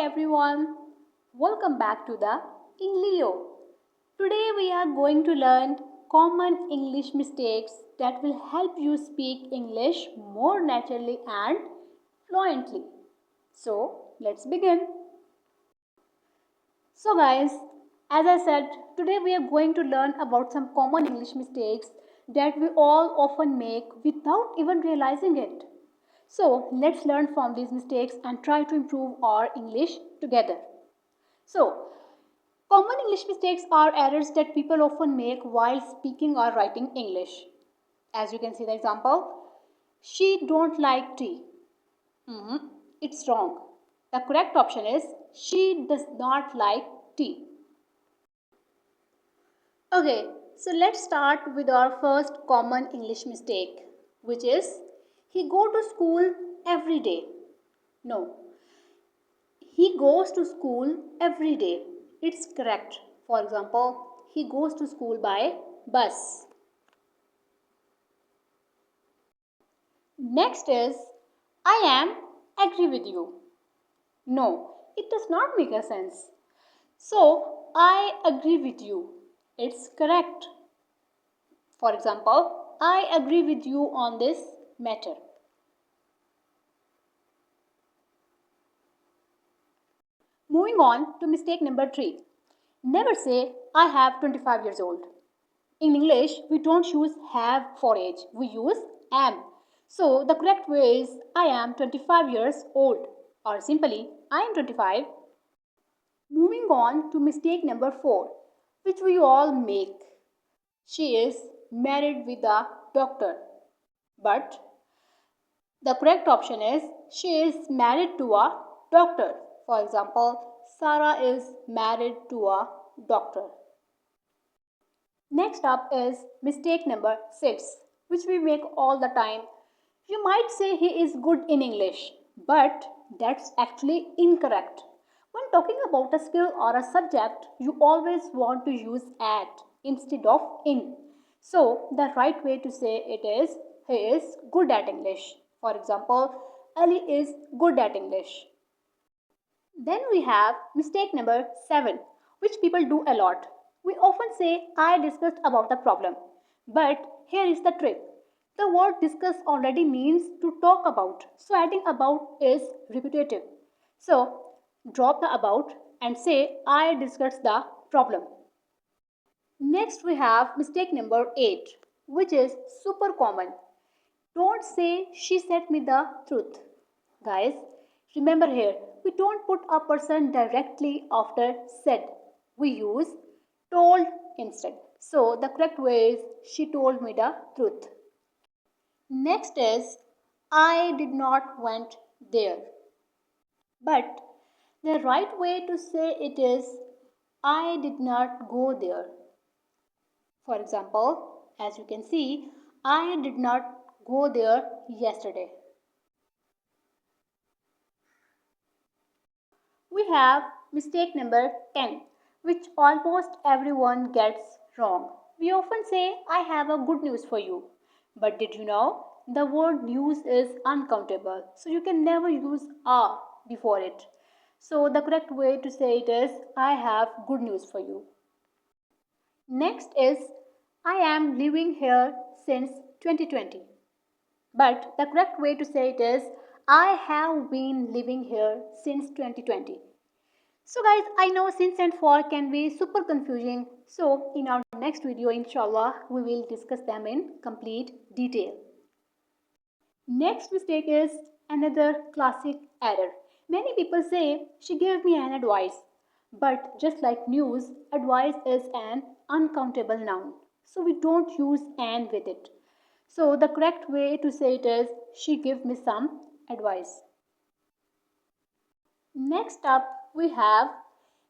everyone, welcome back to the Englio. Today we are going to learn common English mistakes that will help you speak English more naturally and fluently. So let's begin. So guys, as I said, today we are going to learn about some common English mistakes that we all often make without even realizing it. So let's learn from these mistakes and try to improve our English together. So, common English mistakes are errors that people often make while speaking or writing English. As you can see the example, she don't like tea. It's wrong. The correct option is she does not like tea. Okay, so let's start with our first common English mistake, which is he go to school every day. No, he goes to school every day. It's correct. For example, he goes to school by bus. Next is I am agree with you. No, it does not make a sense. So, I agree with you. It's correct. For example, I agree with you on this matter. Moving on to mistake number 3. Never say I have 25 years old. In English, we don't use have for age. We use am. So the correct way is I am 25 years old, or simply I am 25. Moving on to mistake number 4, which we all make. She is married with a doctor. But the correct option is she is married to a doctor. For example, Sarah is married to a doctor. Next up is mistake number 6, which we make all the time. You might say he is good in English, but that's actually incorrect. When talking about a skill or a subject, you always want to use at instead of in. So, the right way to say it is he is good at English. For example, Ali is good at English. Then we have mistake number 7, which people do a lot. We often say, I discussed about the problem. But here is the trick. The word discuss already means to talk about. So adding about is repetitive. So drop the about and say, I discussed the problem. Next we have mistake number 8, which is super common. Don't say she said me the truth. Guys, remember here, we don't put a person directly after said. We use told instead. So the correct way is she told me the truth. Next is I did not went there. But the right way to say it is I did not go there. For example, as you can see, I did not go there yesterday. We have mistake number 10, which almost everyone gets wrong. We often say, I have a good news for you. But did you know? The word news is uncountable. So you can never use a before it. So the correct way to say it is, I have good news for you. Next is, I am living here since 2020. But the correct way to say it is, I have been living here since 2020. So guys, I know since and for can be super confusing. So in our next video, inshallah, we will discuss them in complete detail. Next mistake is another classic error. Many people say, she gave me an advice. But just like news, advice is an uncountable noun. So we don't use an with it. So the correct way to say it is, she gave me some advice. Next up we have,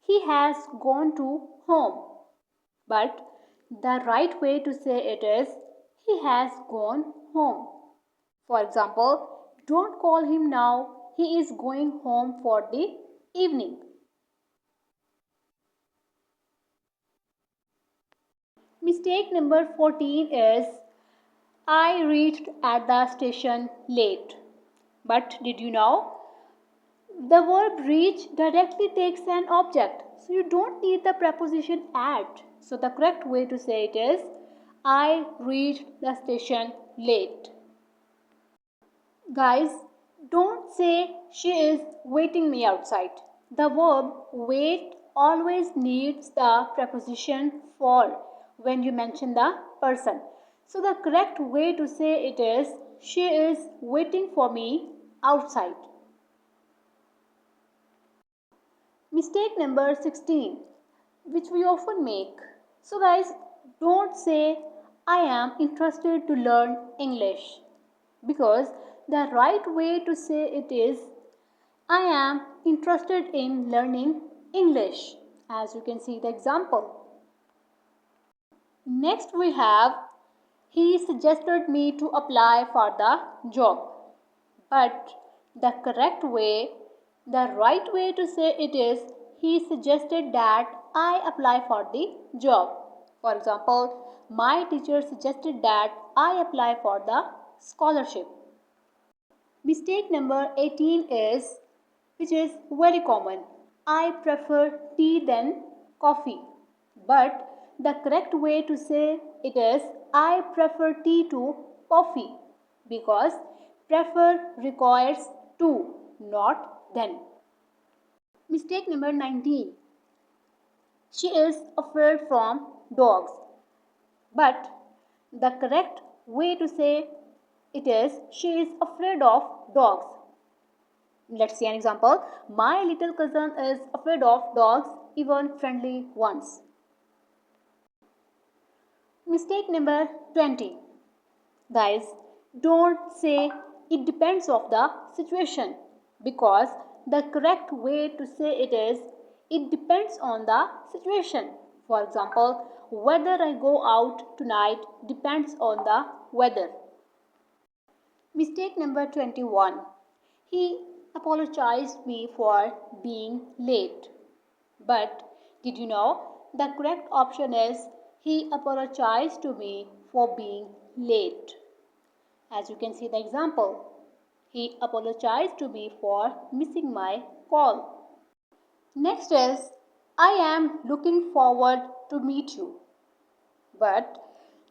he has gone to home. But the right way to say it is, he has gone home. For example, don't call him now, he is going home for the evening. Mistake number 14 is, I reached at the station late. But did you know? The verb reach directly takes an object, so you don't need the preposition at. So the correct way to say it is I reached the station late. Guys, don't say she is waiting me outside. The verb wait always needs the preposition for when you mention the person. So the correct way to say it is she is waiting for me outside. Mistake number 16, which we often make. So, guys, don't say I am interested to learn English, because the right way to say it is I am interested in learning English, as you can see the example. Next, we have he suggested me to apply for the job. But the correct way, the right way to say it is he suggested that I apply for the job. For example, my teacher suggested that I apply for the scholarship. Mistake number 18 is, which is very common. I prefer tea than coffee. But the correct way to say it is I prefer tea to coffee, because prefer requires to, not then. Mistake number 19. She is afraid from dogs. But the correct way to say it is she is afraid of dogs. Let's see an example. My little cousin is afraid of dogs, even friendly ones. Mistake number 20. Guys, don't say it depends of the situation, because the correct way to say it is it depends on the situation. For example, whether I go out tonight depends on the weather. Mistake number 21. He apologized me for being late. But did you know the correct option is he apologized to me for being late. As you can see the example, he apologized to me for missing my call. Next is I am looking forward to meet you. But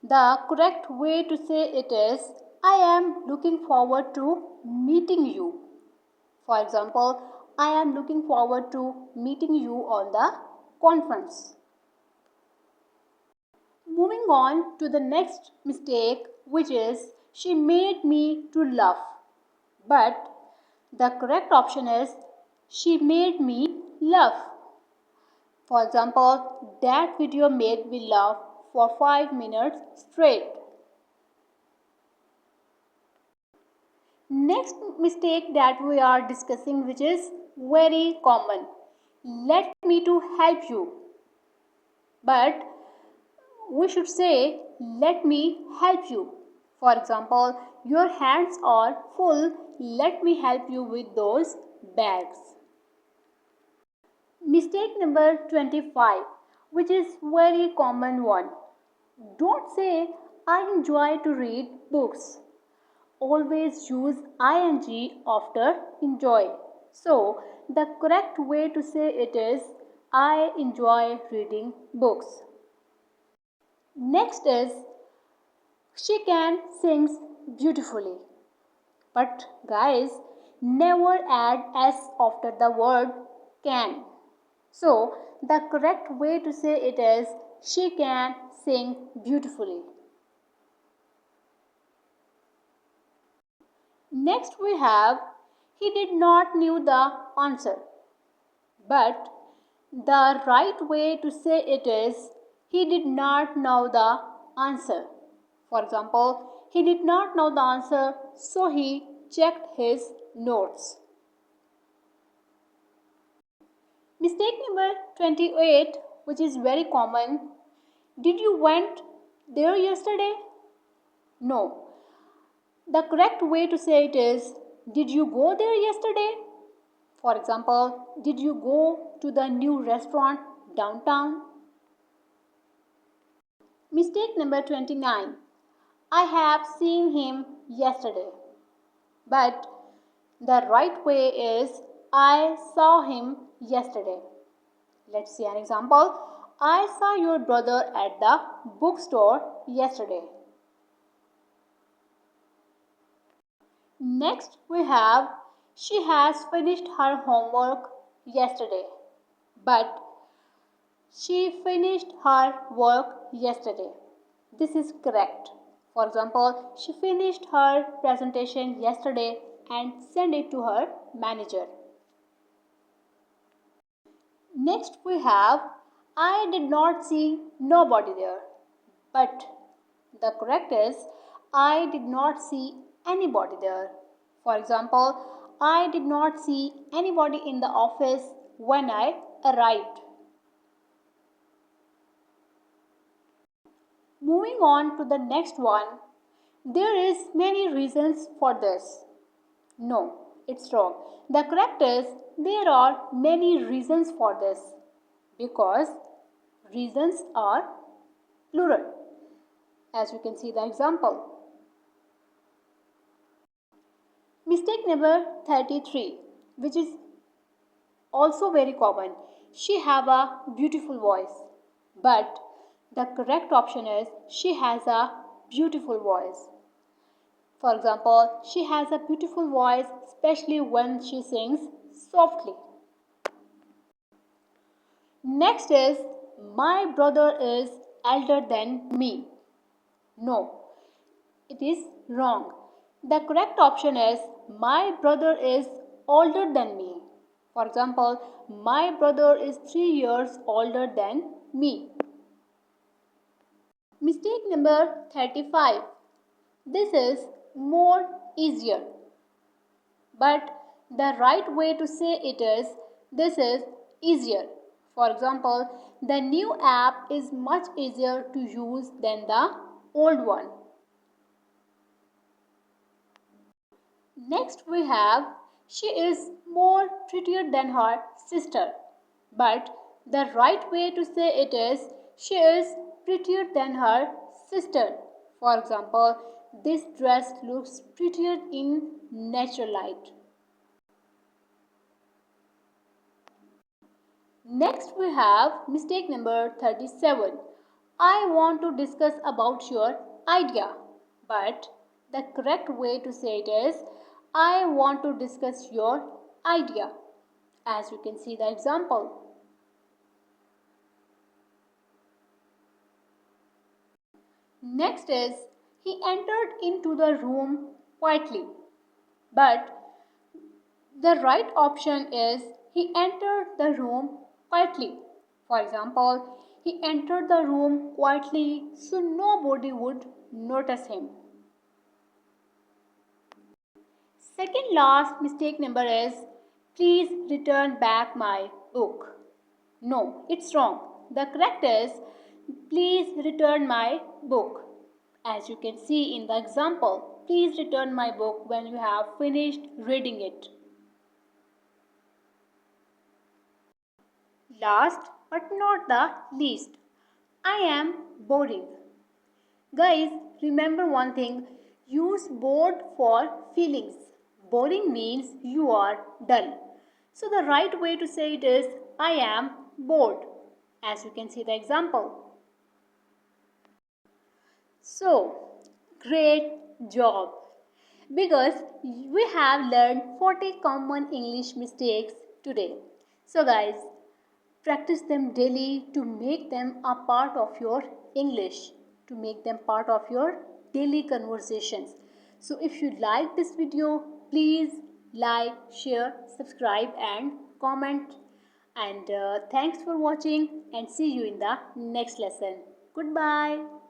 the correct way to say it is I am looking forward to meeting you. For example, I am looking forward to meeting you on the conference. Moving on to the next mistake, which is she made me to laugh. But the correct option is she made me laugh. For example, that video made me laugh for 5 minutes straight. Next mistake that we are discussing, which is very common. Let me to help you. But we should say let me help you. For example, your hands are full, let me help you with those bags. Mistake number 25, which is very common one. Don't say I enjoy to read books. Always use ing after enjoy. So, the correct way to say it is I enjoy reading books. Next is she can sing beautifully. But guys, never add s after the word can. So, the correct way to say it is she can sing beautifully. Next we have he did not knew the answer. But the right way to say it is he did not know the answer. For example, he did not know the answer, so he checked his notes. Mistake number 28, which is very common. Did you went there yesterday? No. The correct way to say it is did you go there yesterday? For example, did you go to the new restaurant downtown? Mistake number 29. I have seen him yesterday. But the right way is I saw him yesterday. Let's see an example. I saw your brother at the bookstore yesterday. Next, we have she has finished her homework yesterday. But she finished her work yesterday. This is correct. For example, she finished her presentation yesterday and sent it to her manager. Next, we have I did not see nobody there. But the correct is I did not see anybody there. For example, I did not see anybody in the office when I arrived. Moving on to the next one, there is many reasons for this. No, it's wrong. The correct is there are many reasons for this because reasons are plural. As you can see the example. Mistake number 33, which is also very common. She have a beautiful voice. But the correct option is she has a beautiful voice. For example, she has a beautiful voice, especially when she sings softly. Next is my brother is elder than me. No, it is wrong. The correct option is my brother is older than me. For example, my brother is 3 years older than me. Mistake number 35. This is more easier. But the right way to say it is this is easier. For example, the new app is much easier to use than the old one. Next we have she is more prettier than her sister. But the right way to say it is she is prettier than her sister. For example, this dress looks prettier in natural light. Next we have mistake number 37. I want to discuss about your idea. But the correct way to say it is I want to discuss your idea. As you can see the example. Next is he entered into the room quietly. But the right option is he entered the room quietly. For example, he entered the room quietly so nobody would notice him. Second last mistake number is please return back my book. No, it's wrong. The correct is please return my book. As you can see in the example, please return my book when you have finished reading it. Last but not the least, I am boring. Guys, remember one thing, use bored for feelings. Boring means you are dull. So the right way to say it is I am bored, as you can see the example. So, great job! Because we have learned 40 common English mistakes today. So guys, practice them daily to make them a part of your English, to make them part of your daily conversations. So if you like this video, please like, share, subscribe and comment. And thanks for watching and see you in the next lesson. Goodbye.